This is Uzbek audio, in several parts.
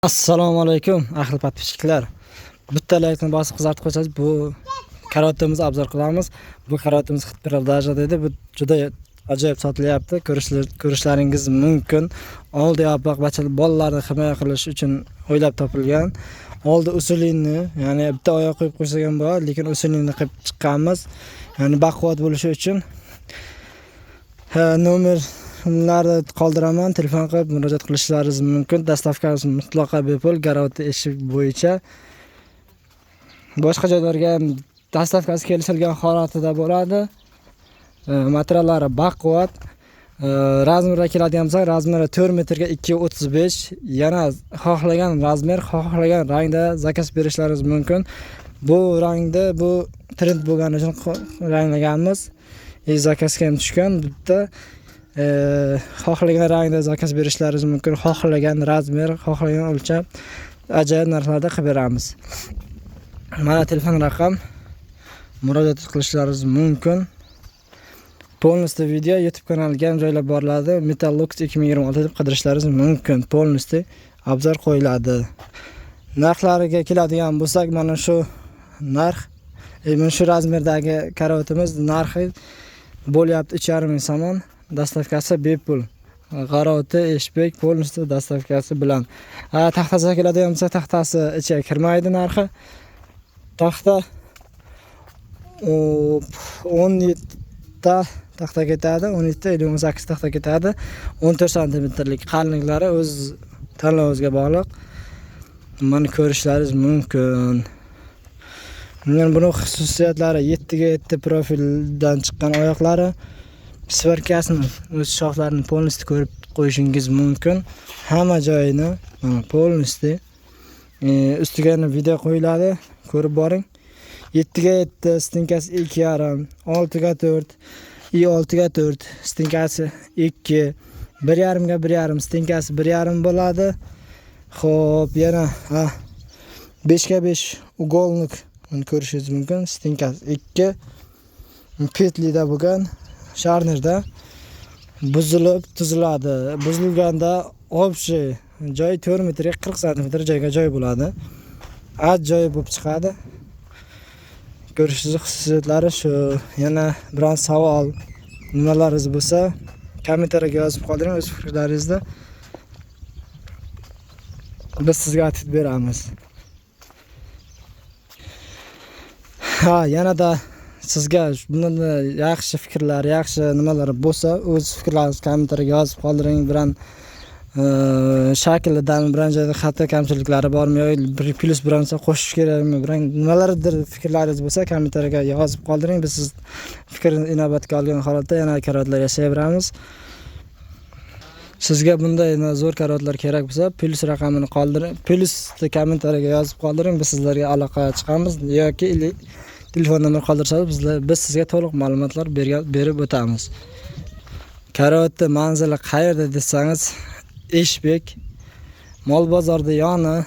Assalomu alaykum ahli podpishchilar. Bitta laykni bosib qizartib qo'ysangiz bu karotimizni obzor qilamiz. Bu karotimiz hit продажада edi. Bu juda ajoyib sotilyapti. Ko'rishlaringiz mumkin. Oldi yopiq bolalarni himoya qilish uchun o'ylab topilgan. Oldi usulinni, ya'ni bitta oyoq qo'yib qo'ysak ham bo'ladi, lekin usulinni qilib chiqqanmiz. Ya'ni baquvvat bo'lishi uchun nomerlarni qoldiraman, telefon qilib murojaat qilishlaringiz mumkin. Dastavkasi mutlaqo bepul, Garovti eshik bo'yicha. Boshqa joylarga ham dastavkasi kelishilgan holatida bo'ladi. Materiallari baquvvat. Razmerga keladigan bo'lsak, razmeri 4 metrga 2.35. Yana xohlagan razmer, xohlagan rangda zakaz berishlaringiz mumkin. Bu rangda bu trend bo'lgani uchun ranglaganmiz. Zakazga ham tushgan. Bitta xohlagan rangda zakaz berishlaringiz mumkin. Xohlagan razmer, xohlagan o'lcham ajoyib narxlarda qilib beramiz. Mana telefon raqam, murojaat qilishlaringiz mumkin. Polностью video YouTube kanaliga ham joylab boriladi. Metallux 2026 deb qidirishlaringiz mumkin. Polностью obzor qo'yiladi. Narxlariga keladigan bo'lsak, mana shu narx, mana shu razmerdagi karotimiz narxi bo'lyapti 3,5 ming somon. Dastavkasi bepul. Garovti eshbek polностью dastavkasi bilan. Taxtasiga keladigan bo'lsa, taxtasi ichiga kirmaydi narxi. Taxta 17 ta taxta ketadi, 17 ta 18 taxta ketadi. 14 santimetrlik qalinliklari o'z tanlovingizga bog'liq. Mana ko'rishlaringiz mumkin. Buni xususiyatlari 7 ga 7 profildan chiqqan oyoqlari, sverkasini, o'z shoxlarini polностью ko'rib qo'yishingiz mumkin. Hamma joyini mana polностью ustiga video qo'yiladi, ko'rib boring. 7 ga 7, stinkasi 2,5, 6 ga 4, 6 ga 4, stinkasi 2, 1,5 ga 1,5, stinkasi 1,5 bo'ladi. Xo'p, yana 5 ga 5 ugolnik ko'rishingiz mumkin. Stinkasi 2, petlida bo'lgan, sharnerda buzilib tuziladi. Buzilganda общий joy 4 metrga 40 santimetr joyga joy bo'ladi. Ajoyib bo'lib chiqadi. Ko'rishingiz xususiyatlari shu. Yana biron savol, nimalaringiz bo'lsa, kommentariyga yozib qoldiring o'z fikrlaringizni. Biz sizga aytib beramiz. Yanada sizga bundan yaxshi fikrlar, yaxshi nimalar bo'lsa, o'z fikrlaringizni kommentariyga yozib qoldiring. Biron shaklidan biron joyda xato kamchiliklari bormi yoki plus bironsa qo'shish kerakmi, biron nimalardir fikrlaringiz bo'lsa kommentariyaga yozib qoldiring. Biz siz fikrni inobatga olgan holatda yana karotlar yasayveramiz. Sizga bunday zo'r karotlar kerak bo'lsa, plus raqamini qoldiring, plusni kommentariyaga yozib qoldiring. Biz sizlarga aloqaga chiqamiz yoki telefon nomer qoldirsangiz biz sizga to'liq ma'lumotlar berib o'tamiz. Karotni manzili qayerda desangiz, Eshbek, Mol bozorda yoni,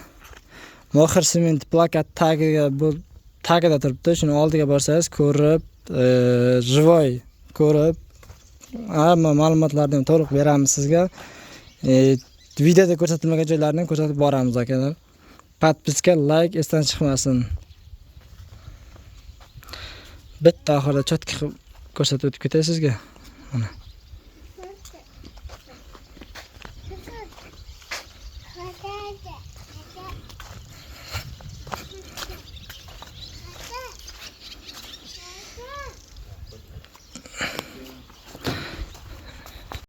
Mohir sement plakat tagida turibdi. Shuni oldiga borsangiz ko'rib, живой ko'rib, hamma ma'lumotlarni to'liq beramiz sizga. Videoda ko'rsatilmagan joylarni ko'rsatib boramiz akalar. Podpiska, like esdan chiqmasin. Bitta oxirida cho'tka ko'rsatib o'tib ketay sizga. Mana